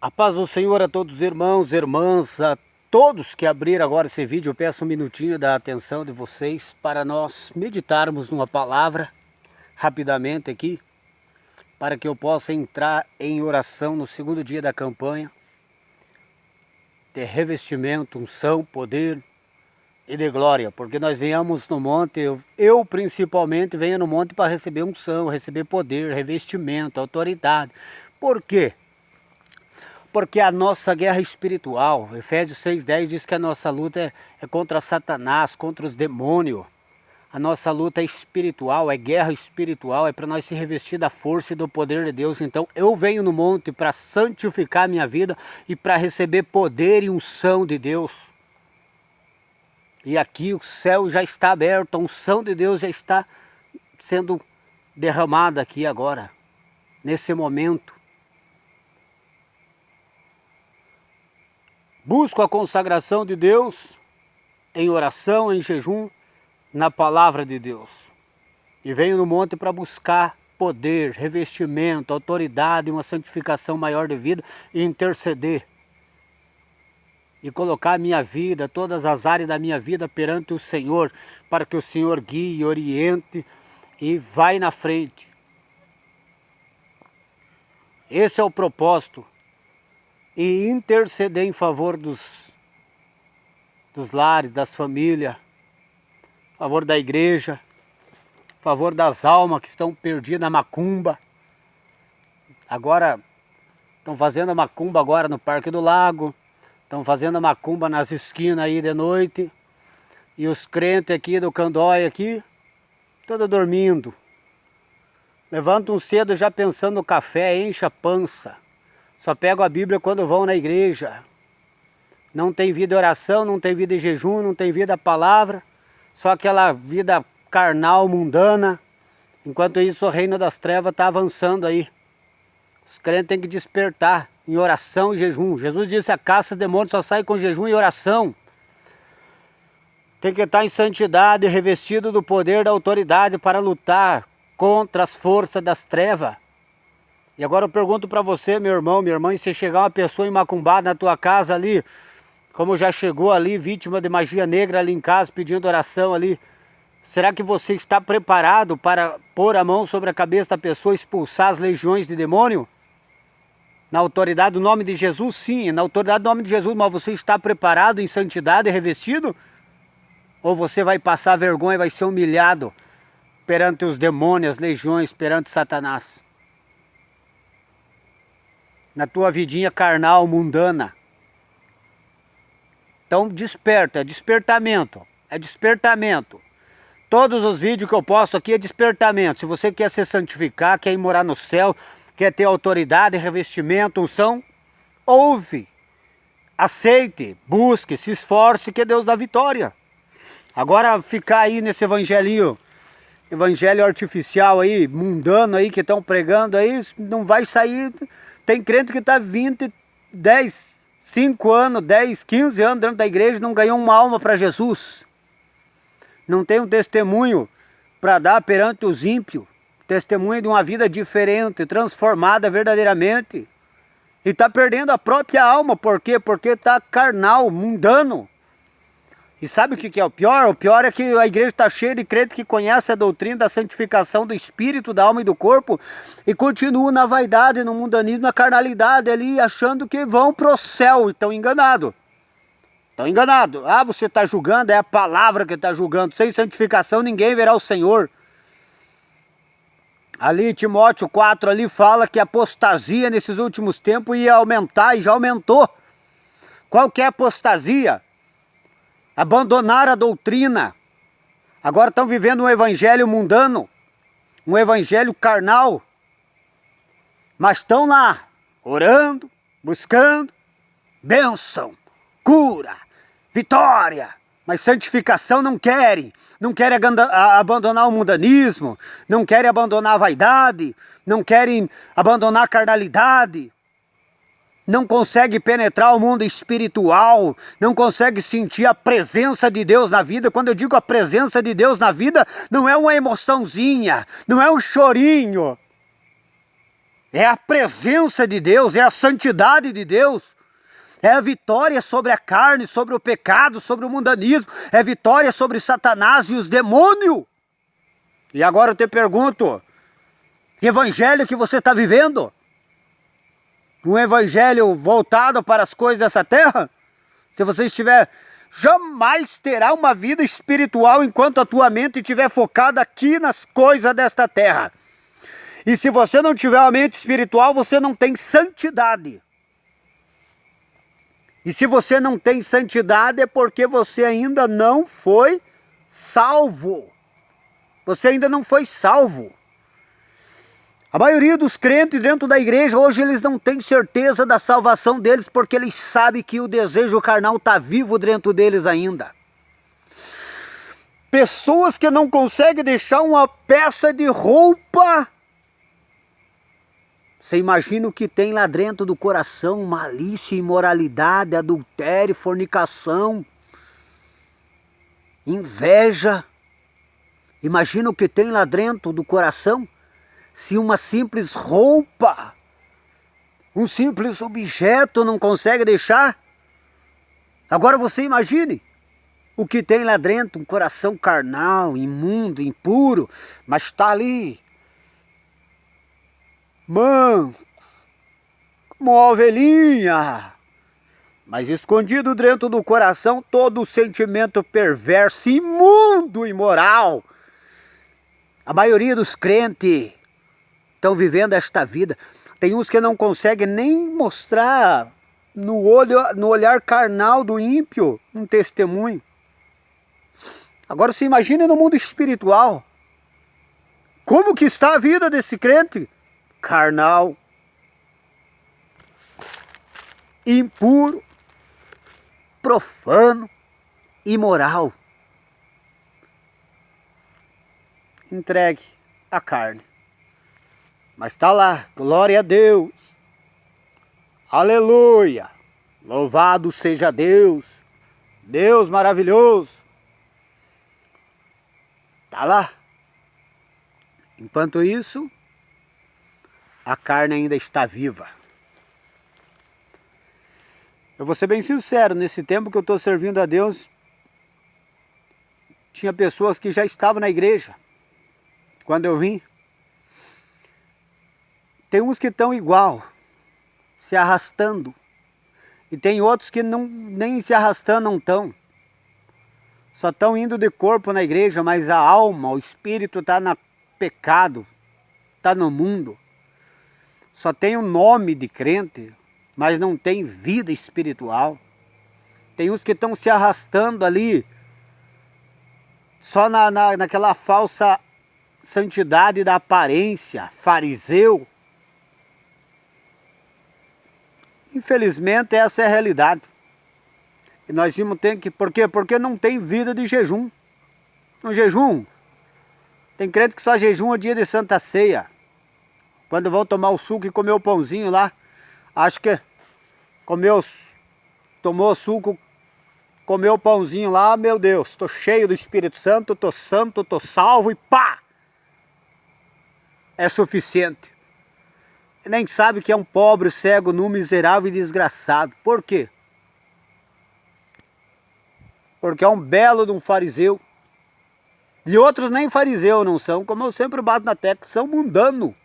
A paz do Senhor a todos os irmãos, irmãs, a todos que abriram agora esse vídeo. Eu peço um minutinho da atenção de vocês para nós meditarmos numa palavra rapidamente aqui, para que eu possa entrar em oração no segundo dia da campanha de revestimento, unção, poder e de glória, porque nós venhamos no monte, eu principalmente venho no monte para receber unção, receber poder, revestimento, autoridade. Por quê? Porque a nossa guerra espiritual, Efésios 6,10 diz que a nossa luta é contra Satanás, contra os demônios. A nossa luta é espiritual, é guerra espiritual, é para nós se revestir da força e do poder de Deus. Então eu venho no monte para santificar a minha vida e para receber poder e unção de Deus. E aqui o céu já está aberto, a unção de Deus já está sendo derramada aqui agora, nesse momento. Busco a consagração de Deus em oração, em jejum, na palavra de Deus. E venho no monte para buscar poder, revestimento, autoridade, uma santificação maior de vida e interceder. E colocar a minha vida, todas as áreas da minha vida perante o Senhor, para que o Senhor guie, oriente e vai na frente. Esse é o propósito. E interceder em favor dos lares, das famílias, a favor da igreja, a favor das almas que estão perdidas na macumba. Agora, estão fazendo a macumba agora no Parque do Lago, estão fazendo a macumba nas esquinas aí de noite, e os crentes aqui do Candói aqui, todos dormindo. Levantam cedo já pensando no café, enche a pança. Só pegam a Bíblia quando vão na igreja. Não tem vida de oração, não tem vida de jejum, não tem vida da palavra. Só aquela vida carnal, mundana. Enquanto isso o reino das trevas está avançando aí. Os crentes têm que despertar em oração e jejum. Jesus disse: a caça de demônios só sai com jejum e oração. Tem que estar em santidade, revestido do poder da autoridade para lutar contra as forças das trevas. E agora eu pergunto para você, meu irmão, minha irmã, se chegar uma pessoa imacumbada na tua casa ali, como já chegou ali, vítima de magia negra ali em casa, pedindo oração ali, será que você está preparado para pôr a mão sobre a cabeça da pessoa e expulsar as legiões de demônio? Na autoridade do nome de Jesus, sim, na autoridade do nome de Jesus, mas você está preparado em santidade e revestido? Ou você vai passar vergonha e vai ser humilhado perante os demônios, as legiões, perante Satanás? Na tua vidinha carnal, mundana. Então desperta, é despertamento, é despertamento. Todos os vídeos que eu posto aqui é despertamento. Se você quer se santificar, quer ir morar no céu, quer ter autoridade, revestimento, unção, ouve, aceite, busque, se esforce, que Deus dá vitória. Agora ficar aí nesse evangelho artificial aí, mundano aí, que estão pregando aí, não vai sair. Tem crente que está 20, 10, 5 anos, 10, 15 anos dentro da igreja e não ganhou uma alma para Jesus. Não tem um testemunho para dar perante os ímpios. Testemunho de uma vida diferente, transformada verdadeiramente. E está perdendo a própria alma. Por quê? Porque está carnal, mundano. E sabe o que é o pior? O pior é que a igreja está cheia de crente que conhece a doutrina da santificação do espírito, da alma e do corpo e continua na vaidade, no mundanismo, na carnalidade ali, achando que vão para o céu e estão enganados. Estão enganados. Ah, você está julgando, é a palavra que está julgando. Sem santificação ninguém verá o Senhor. Ali Timóteo 4 ali fala que a apostasia nesses últimos tempos ia aumentar e já aumentou. Qual que é a apostasia? Abandonar a doutrina. Agora estão vivendo um evangelho mundano, um evangelho carnal, mas estão lá, orando, buscando bênção, cura, vitória, mas santificação não querem abandonar o mundanismo, não querem abandonar a vaidade, não querem abandonar a carnalidade. Não consegue penetrar o mundo espiritual, não consegue sentir a presença de Deus na vida. Quando eu digo a presença de Deus na vida, não é uma emoçãozinha, não é um chorinho. É a presença de Deus, é a santidade de Deus. É a vitória sobre a carne, sobre o pecado, sobre o mundanismo. É vitória sobre Satanás e os demônios. E agora eu te pergunto, que evangelho que você está vivendo? Um evangelho voltado para as coisas dessa terra? Se você estiver, jamais terá uma vida espiritual enquanto a tua mente estiver focada aqui nas coisas desta terra. E se você não tiver uma mente espiritual, você não tem santidade. E se você não tem santidade é porque você ainda não foi salvo. Você ainda não foi salvo. A maioria dos crentes dentro da igreja, hoje eles não têm certeza da salvação deles, porque eles sabem que o desejo carnal está vivo dentro deles ainda. Pessoas que não conseguem deixar uma peça de roupa. Você imagina o que tem lá dentro do coração: malícia, imoralidade, adultério, fornicação, inveja. Imagina o que tem lá dentro do coração. Se uma simples roupa, um simples objeto não consegue deixar. Agora você imagine o que tem lá dentro, um coração carnal, imundo, impuro, mas está ali, manso, como uma ovelhinha, mas escondido dentro do coração todo o sentimento perverso, imundo, imoral. A maioria dos crentes estão vivendo esta vida. Tem uns que não conseguem nem mostrar no olhar carnal do ímpio um testemunho. Agora se imagine no mundo espiritual. Como que está a vida desse crente? Carnal, impuro, profano, imoral. Entregue à carne. Mas está lá, glória a Deus, aleluia, louvado seja Deus, Deus maravilhoso. Está lá. Enquanto isso, a carne ainda está viva. Eu vou ser bem sincero, nesse tempo que eu estou servindo a Deus, tinha pessoas que já estavam na igreja quando eu vim. Tem uns que estão igual, se arrastando. E tem outros que nem se arrastando não estão. Só estão indo de corpo na igreja, mas a alma, o espírito está no pecado, está no mundo. Só tem o nome de crente, mas não tem vida espiritual. Tem uns que estão se arrastando ali, só naquela falsa santidade da aparência, fariseu. Infelizmente essa é a realidade. E nós vimos por quê? Porque não tem vida de jejum. No jejum, tem crente que só jejum o dia de Santa Ceia. Quando vão tomar o suco e comer o pãozinho lá, acho que tomou o suco, comeu o pãozinho lá, meu Deus, estou cheio do Espírito Santo, estou santo, estou salvo e pá! É suficiente. E nem sabe que é um pobre, cego, nu, miserável e desgraçado. Por quê? Porque é um belo de um fariseu. E outros nem fariseu não são, como eu sempre bato na tecla, são mundano.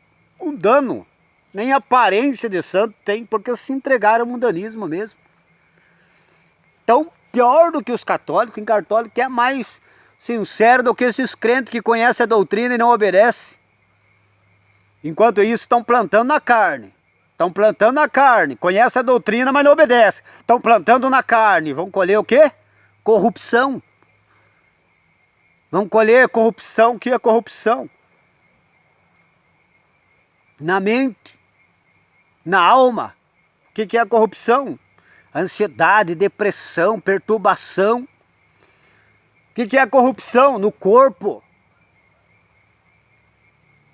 Mundano. Nem aparência de santo tem, porque se entregaram ao mundanismo mesmo. Então, pior do que os católicos, tem católico que é mais sincero do que esses crentes que conhecem a doutrina e não obedecem. Enquanto isso, estão plantando na carne. Estão plantando na carne. Conhece a doutrina, mas não obedece. Estão plantando na carne. Vão colher o quê? Corrupção. Vão colher corrupção. O que é corrupção? Na mente. Na alma. O que é a corrupção? Ansiedade, depressão, perturbação. O que é a corrupção? No corpo.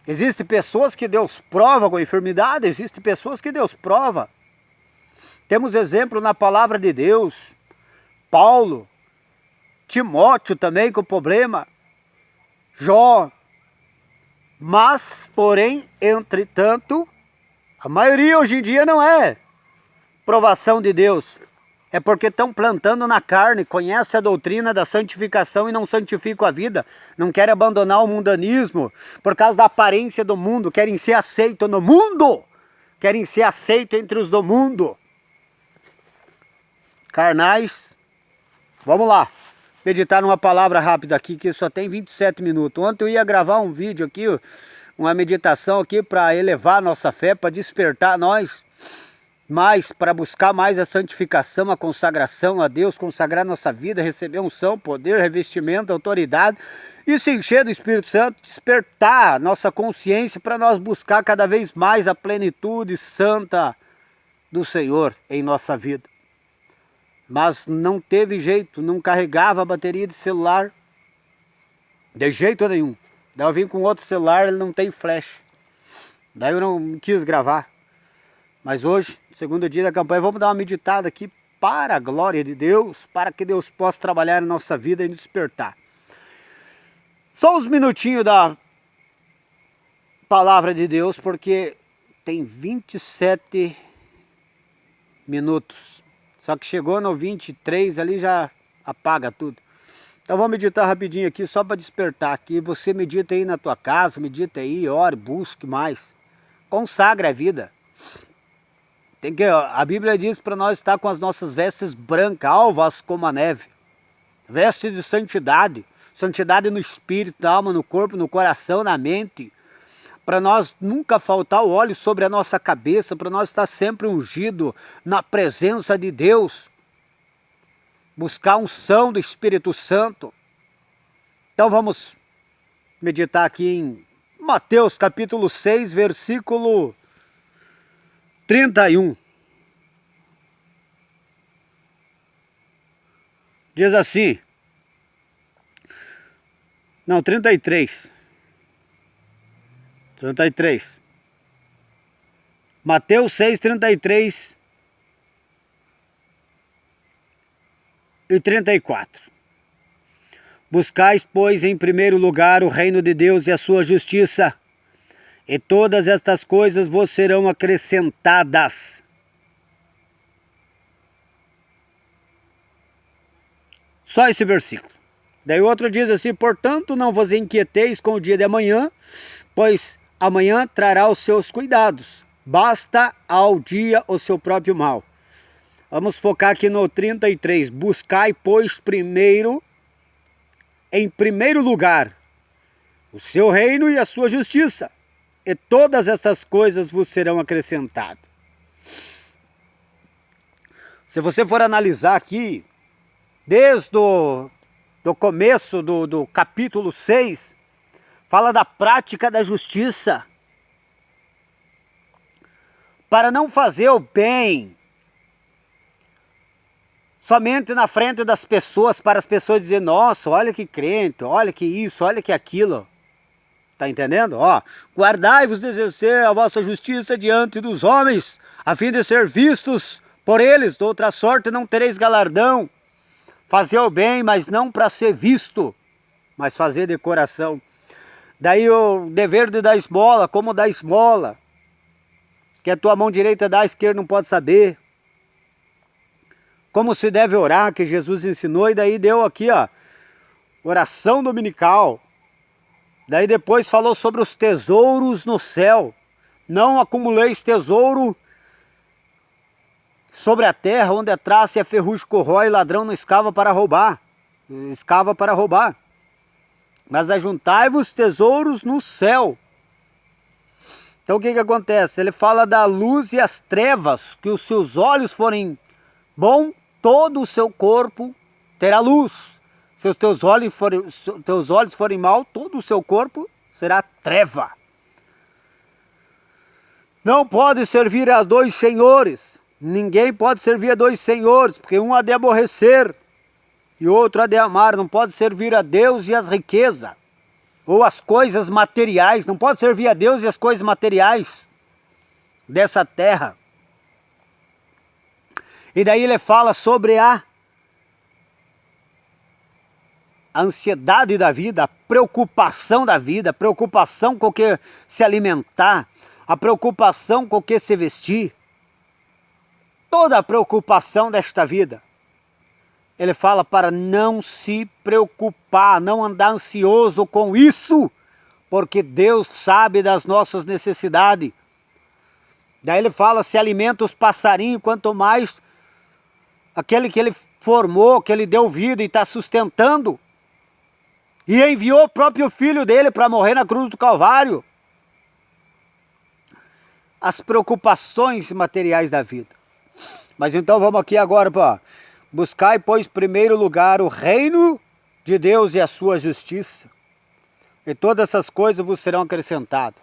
Existem pessoas que Deus prova com enfermidade, existem pessoas que Deus prova. Temos exemplo na palavra de Deus. Paulo, Timóteo também com problema, Jó. Mas, porém, entretanto, A maioria hoje em dia não é provação de Deus. É porque estão plantando na carne, conhece a doutrina da santificação e não santificam a vida. Não querem abandonar o mundanismo por causa da aparência do mundo. Querem ser aceitos no mundo. Querem ser aceitos entre os do mundo. Carnais. Vamos lá. Meditar numa palavra rápida aqui, que só tem 27 minutos. Ontem eu ia gravar um vídeo aqui, uma meditação aqui para elevar a nossa fé, para despertar nós. Mais para buscar mais a santificação, a consagração a Deus, consagrar nossa vida, receber unção, poder, revestimento, autoridade e se encher do Espírito Santo, despertar nossa consciência para nós buscar cada vez mais a plenitude santa do Senhor em nossa vida. Mas não teve jeito, não carregava a bateria de celular de jeito nenhum. Daí eu vim com outro celular, ele não tem flash. Daí eu não quis gravar. Mas hoje, segundo dia da campanha, vamos dar uma meditada aqui para a glória de Deus, para que Deus possa trabalhar na nossa vida e nos despertar. Só uns minutinhos da palavra de Deus, porque tem 27 minutos. Só que chegou no 23 ali já apaga tudo. Então vamos meditar rapidinho aqui, só para despertar aqui. Você medita aí na tua casa, medita aí, ore, busque mais. Consagre a vida. A Bíblia diz para nós estar com as nossas vestes brancas, alvas como a neve. Veste de santidade. Santidade no espírito, na alma, no corpo, no coração, na mente. Para nós nunca faltar o óleo sobre a nossa cabeça, para nós estar sempre ungido na presença de Deus. Buscar a unção do Espírito Santo. Então vamos meditar aqui em Mateus capítulo 6, versículo 31. Diz assim. Não, 33. 33. Mateus 6, 33 e 34. Buscais, pois, em primeiro lugar o reino de Deus e a sua justiça, e todas estas coisas vos serão acrescentadas. Só esse versículo. Daí o outro diz assim: portanto, não vos inquieteis com o dia de amanhã, pois amanhã trará os seus cuidados. Basta ao dia o seu próprio mal. Vamos focar aqui no 33. Buscai, pois, em primeiro lugar, o seu reino e a sua justiça, e todas estas coisas vos serão acrescentadas. Se você for analisar aqui, desde o começo do capítulo 6, fala da prática da justiça. Para não fazer o bem somente na frente das pessoas, para as pessoas dizerem: nossa, olha que crente, olha que isso, olha que aquilo. Tá entendendo? Ó, guardai-vos de exercer a vossa justiça diante dos homens, a fim de ser vistos por eles. De outra sorte não tereis galardão. Fazer o bem, mas não para ser visto, mas fazer de coração. Daí o dever de dar esmola, como dar esmola, que a tua mão direita dá, a esquerda não pode saber. Como se deve orar, que Jesus ensinou, e daí deu aqui, ó, oração dominical. Daí depois falou sobre os tesouros no céu. Não acumuleis tesouro sobre a terra, onde a traça e a ferrugem corrói, ladrão não escava para roubar. Mas ajuntai-vos tesouros no céu. Então o que acontece? Ele fala da luz e as trevas, que os seus olhos forem bom, todo o seu corpo terá luz. Se os teus olhos forem mal, todo o seu corpo será treva. Não pode servir a dois senhores. Ninguém pode servir a dois senhores, porque um há de aborrecer e outro há de amar. Não pode servir a Deus e as riquezas, ou as coisas materiais. Não pode servir a Deus e as coisas materiais dessa terra. E daí ele fala sobre a ansiedade da vida, a preocupação da vida, preocupação com o que se alimentar, a preocupação com o que se vestir, toda a preocupação desta vida. Ele fala para não se preocupar, não andar ansioso com isso, porque Deus sabe das nossas necessidades. Daí ele fala, se alimenta os passarinhos, quanto mais aquele que ele formou, que ele deu vida e está sustentando, e enviou o próprio filho dele para morrer na cruz do Calvário. As preocupações materiais da vida. Mas então vamos aqui agora para buscar, pois, em primeiro lugar o reino de Deus e a sua justiça, e todas essas coisas vos serão acrescentadas.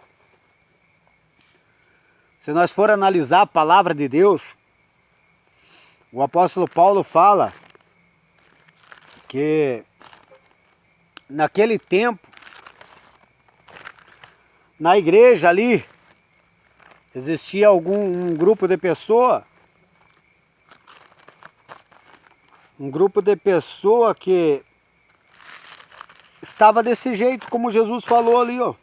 Se nós for analisar a palavra de Deus, o apóstolo Paulo fala que naquele tempo, na igreja ali, existia um grupo de pessoas, que estava desse jeito, como Jesus falou ali, ó.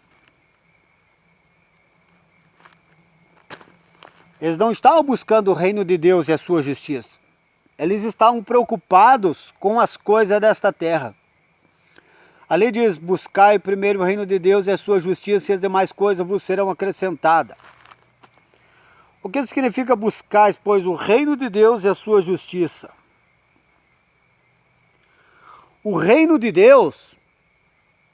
Eles não estavam buscando o reino de Deus e a sua justiça. Eles estavam preocupados com as coisas desta terra. Ali diz, buscai primeiro o reino de Deus e a sua justiça, e as demais coisas vos serão acrescentadas. O que significa buscar, pois, o reino de Deus e a sua justiça? O reino de Deus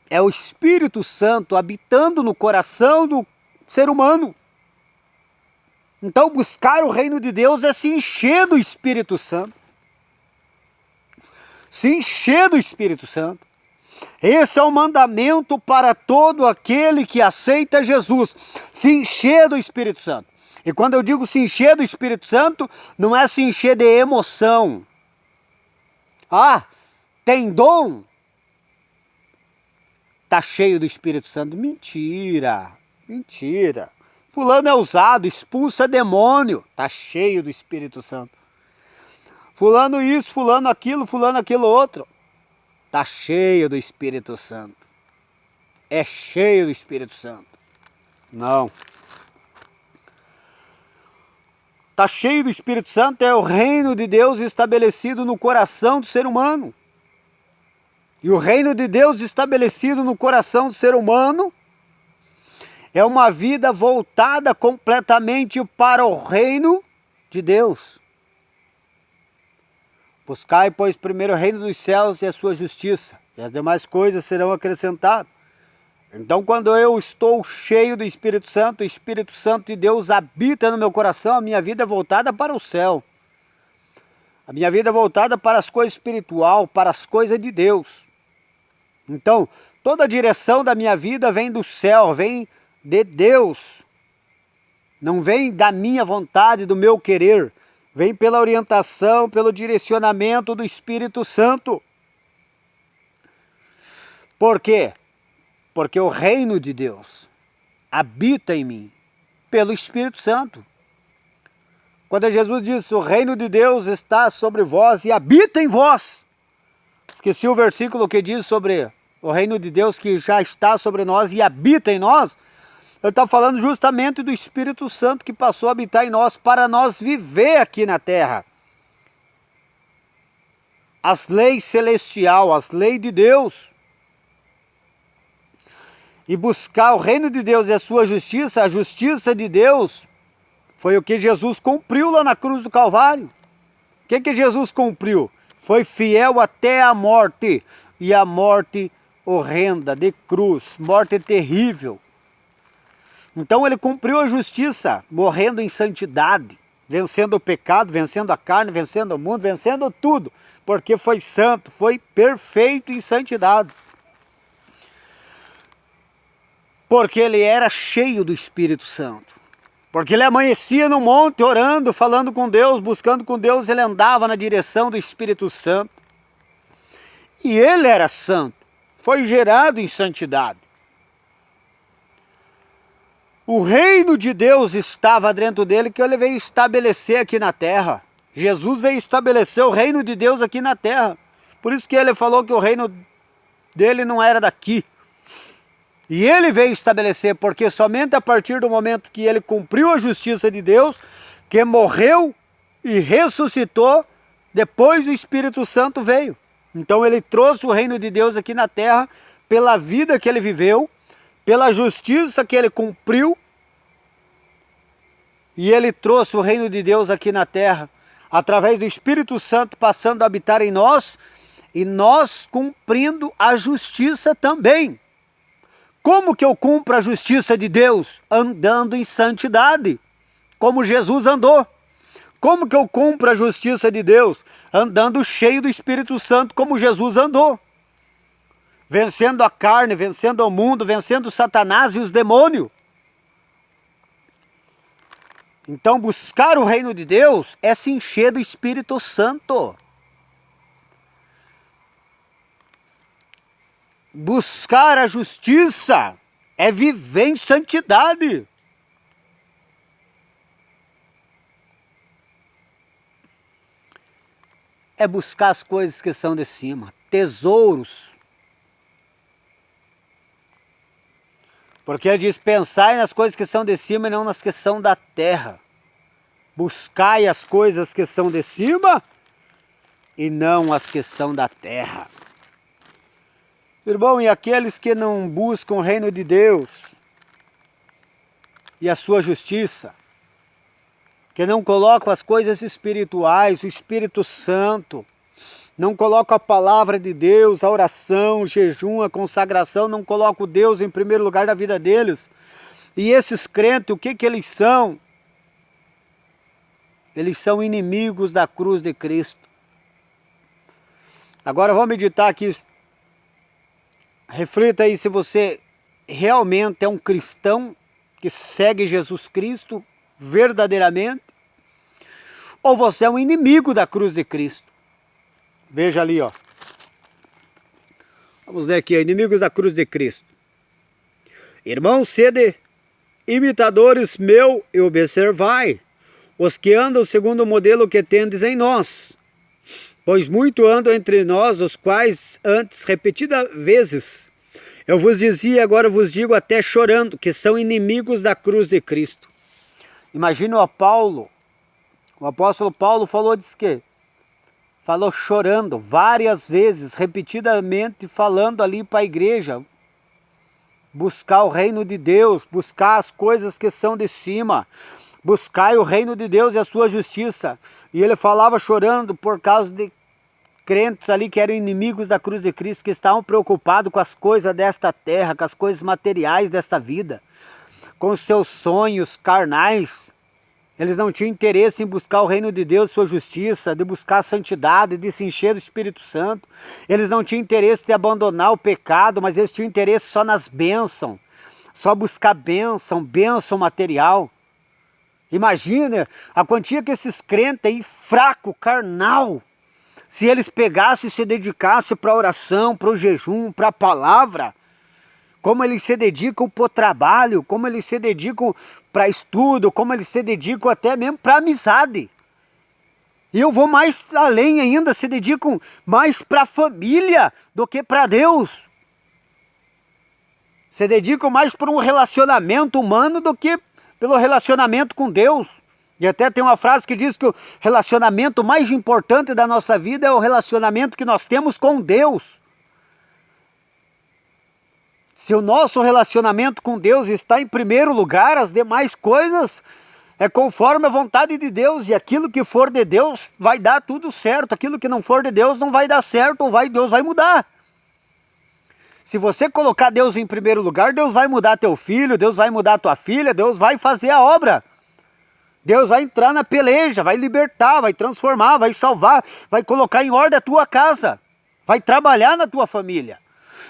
é o Espírito Santo habitando no coração do ser humano. Então, buscar o reino de Deus é se encher do Espírito Santo. Se encher do Espírito Santo. Esse é o mandamento para todo aquele que aceita Jesus. Se encher do Espírito Santo. E quando eu digo se encher do Espírito Santo, não é se encher de emoção. Ah, tem dom? Está cheio do Espírito Santo. Mentira, mentira. Fulano é usado, expulsa demônio, está cheio do Espírito Santo. Fulano isso, fulano aquilo outro, está cheio do Espírito Santo. É cheio do Espírito Santo. Não. Está cheio do Espírito Santo é o reino de Deus estabelecido no coração do ser humano. E o reino de Deus estabelecido no coração do ser humano é uma vida voltada completamente para o reino de Deus. Buscai, pois, primeiro o reino dos céus e a sua justiça, e as demais coisas serão acrescentadas. Então, quando eu estou cheio do Espírito Santo, o Espírito Santo de Deus habita no meu coração, a minha vida é voltada para o céu. A minha vida é voltada para as coisas espirituais, para as coisas de Deus. Então, toda a direção da minha vida vem do céu, vem de Deus, não vem da minha vontade, do meu querer, vem pela orientação, pelo direcionamento do Espírito Santo. Por quê? Porque o reino de Deus habita em mim, pelo Espírito Santo. Quando Jesus disse, o reino de Deus está sobre vós e habita em vós. Esqueci o versículo que diz sobre o reino de Deus que já está sobre nós e habita em nós. Ele está falando justamente do Espírito Santo que passou a habitar em nós para nós viver aqui na terra. As leis celestiais, as leis de Deus. E buscar o reino de Deus e a sua justiça, a justiça de Deus, foi o que Jesus cumpriu lá na cruz do Calvário. O que Jesus cumpriu? Foi fiel até a morte, e a morte horrenda de cruz, morte terrível. Então ele cumpriu a justiça, morrendo em santidade, vencendo o pecado, vencendo a carne, vencendo o mundo, vencendo tudo, porque foi santo, foi perfeito em santidade. Porque ele era cheio do Espírito Santo. Porque ele amanhecia no monte orando, falando com Deus, buscando com Deus, ele andava na direção do Espírito Santo. E ele era santo, foi gerado em santidade. O reino de Deus estava dentro dele, que ele veio estabelecer aqui na terra. Jesus veio estabelecer o reino de Deus aqui na terra. Por isso que ele falou que o reino dele não era daqui. E ele veio estabelecer, porque somente a partir do momento que ele cumpriu a justiça de Deus, que morreu e ressuscitou, depois o Espírito Santo veio. Então ele trouxe o reino de Deus aqui na terra, pela vida que ele viveu, pela justiça que ele cumpriu, e ele trouxe o reino de Deus aqui na terra, através do Espírito Santo passando a habitar em nós, e nós cumprindo a justiça também. Como que eu cumpro a justiça de Deus? Andando em santidade, como Jesus andou. Como que eu cumpro a justiça de Deus? Andando cheio do Espírito Santo, como Jesus andou. Vencendo a carne, vencendo o mundo, vencendo Satanás e os demônios. Então buscar o reino de Deus é se encher do Espírito Santo. Buscar a justiça é viver em santidade. É buscar as coisas que são de cima, tesouros. Porque ele diz, pensai nas coisas que são de cima e não nas que são da terra. Buscai as coisas que são de cima e não as que são da terra. Irmão, e aqueles que não buscam o reino de Deus e a sua justiça, que não colocam as coisas espirituais, o Espírito Santo, não colocam a palavra de Deus, a oração, o jejum, a consagração, não colocam Deus em primeiro lugar da vida deles. E esses crentes, o que eles são? Eles são inimigos da cruz de Cristo. Agora vamos meditar aqui. Reflita aí se você realmente é um cristão que segue Jesus Cristo verdadeiramente, ou você é um inimigo da cruz de Cristo. Veja ali, ó. Vamos ler aqui, ó, inimigos da cruz de Cristo. Irmãos, sede imitadores meu e observai os que andam segundo o modelo que tendes em nós. Pois muito andam entre nós, os quais antes repetidas vezes eu vos dizia, agora vos digo até chorando, que são inimigos da cruz de Cristo. Imagina o apóstolo Paulo falou, diz que falou chorando várias vezes, repetidamente falando ali para a igreja, buscar o reino de Deus, buscar as coisas que são de cima, buscar o reino de Deus e a sua justiça. E ele falava chorando por causa de crentes ali que eram inimigos da cruz de Cristo, que estavam preocupados com as coisas desta terra, com as coisas materiais desta vida, com os seus sonhos carnais. Eles não tinham interesse em buscar o reino de Deus, sua justiça, de buscar a santidade, de se encher do Espírito Santo. Eles não tinham interesse de abandonar o pecado, mas eles tinham interesse só nas bênçãos, só buscar bênção material. Imagina a quantia que esses crentes aí, fraco, carnal, se eles pegassem e se dedicassem para a oração, para o jejum, para a palavra, como eles se dedicam para o trabalho, como eles se dedicam para estudo, como eles se dedicam até mesmo para amizade. E eu vou mais além ainda, se dedicam mais para a família do que para Deus. Se dedicam mais para um relacionamento humano do que pelo relacionamento com Deus. E até tem uma frase que diz que o relacionamento mais importante da nossa vida é o relacionamento que nós temos com Deus. Se o nosso relacionamento com Deus está em primeiro lugar, as demais coisas é conforme a vontade de Deus. E aquilo que for de Deus vai dar tudo certo. Aquilo que não for de Deus não vai dar certo, ou Deus vai mudar. Se você colocar Deus em primeiro lugar, Deus vai mudar teu filho, Deus vai mudar tua filha, Deus vai fazer a obra. Deus vai entrar na peleja, vai libertar, vai transformar, vai salvar, vai colocar em ordem a tua casa, vai trabalhar na tua família.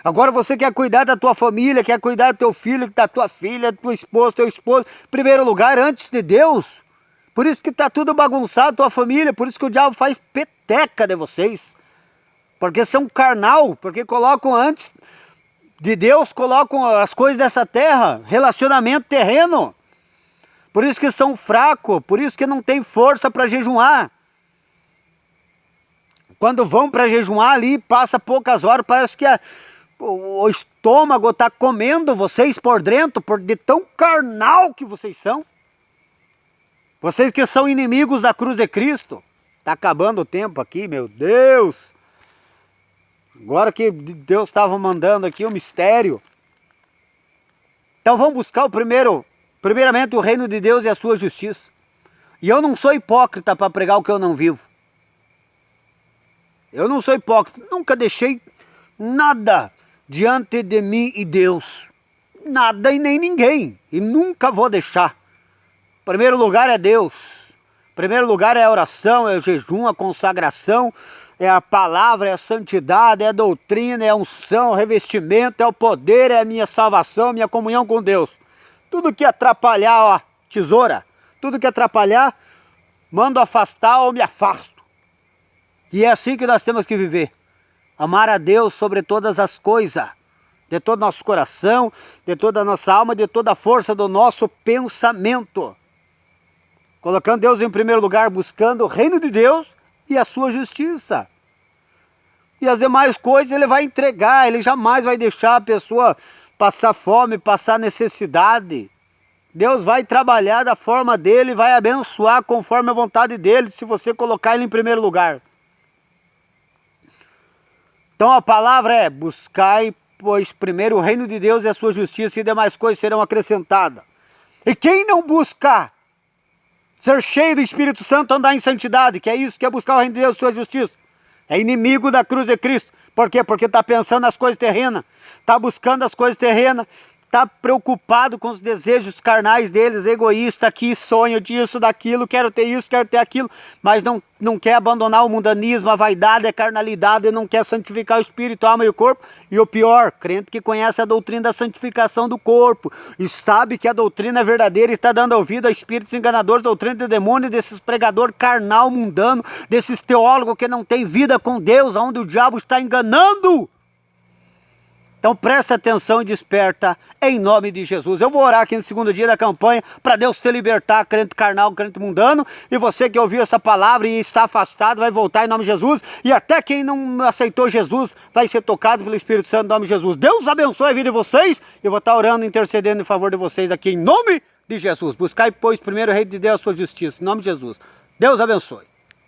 Agora você quer cuidar da tua família, quer cuidar do teu filho, da tua filha, do teu esposo, em primeiro lugar, antes de Deus. Por isso que está tudo bagunçado, tua família, por isso que o diabo faz peteca de vocês. Porque são carnal, porque colocam antes de Deus, colocam as coisas dessa terra, relacionamento terreno. Por isso que são fracos, por isso que não tem força para jejuar. Quando vão para jejuar ali, passa poucas horas, parece que o estômago está comendo vocês por dentro, por de tão carnal que vocês são. Vocês que são inimigos da cruz de Cristo. Está acabando o tempo aqui, meu Deus. Agora que Deus estava mandando aqui o mistério. Então vamos buscar primeiramente o reino de Deus e a sua justiça. E eu não sou hipócrita para pregar o que eu não vivo. Eu não sou hipócrita. Nunca deixei nada diante de mim e Deus. Nada e nem ninguém. E nunca vou deixar. Primeiro lugar é Deus. Primeiro lugar é a oração, é o jejum, a consagração, é a palavra, é a santidade, é a doutrina, é a unção, é o revestimento, é o poder, é a minha salvação, minha comunhão com Deus. Tudo que atrapalhar, ó, tesoura, tudo que atrapalhar, mando afastar ou me afasto. E é assim que nós temos que viver. Amar a Deus sobre todas as coisas, de todo nosso coração, de toda a nossa alma, de toda a força do nosso pensamento. Colocando Deus em primeiro lugar, buscando o reino de Deus e a sua justiça. E as demais coisas ele vai entregar, ele jamais vai deixar a pessoa passar fome, passar necessidade. Deus vai trabalhar da forma dele, vai abençoar conforme a vontade dele, se você colocar ele em primeiro lugar. Então a palavra é: buscai, pois, primeiro o reino de Deus e a sua justiça, e demais coisas serão acrescentadas. E quem não buscar ser cheio do Espírito Santo, andar em santidade, que é isso, que é buscar o reino de Deus e sua justiça, é inimigo da cruz de Cristo. Por quê? Porque está pensando nas coisas terrenas, está buscando as coisas terrenas, está preocupado com os desejos carnais deles, egoísta aqui, sonho disso, daquilo, quero ter isso, quero ter aquilo, mas não quer abandonar o mundanismo, a vaidade, a carnalidade, não quer santificar o espírito, a alma e o corpo. E o pior, crente que conhece a doutrina da santificação do corpo e sabe que a doutrina é verdadeira e está dando ouvido a espíritos enganadores, doutrina de demônio, desses pregadores carnal, mundano, desses teólogos que não têm vida com Deus, onde o diabo está enganando. Então presta atenção e desperta em nome de Jesus. Eu vou orar aqui no segundo dia da campanha para Deus te libertar, crente carnal, crente mundano. E você que ouviu essa palavra e está afastado, vai voltar em nome de Jesus. E até quem não aceitou Jesus vai ser tocado pelo Espírito Santo em nome de Jesus. Deus abençoe a vida de vocês. Eu vou estar orando, intercedendo em favor de vocês aqui em nome de Jesus. Buscai, pois, primeiro o reino de Deus, a sua justiça. Em nome de Jesus. Deus abençoe.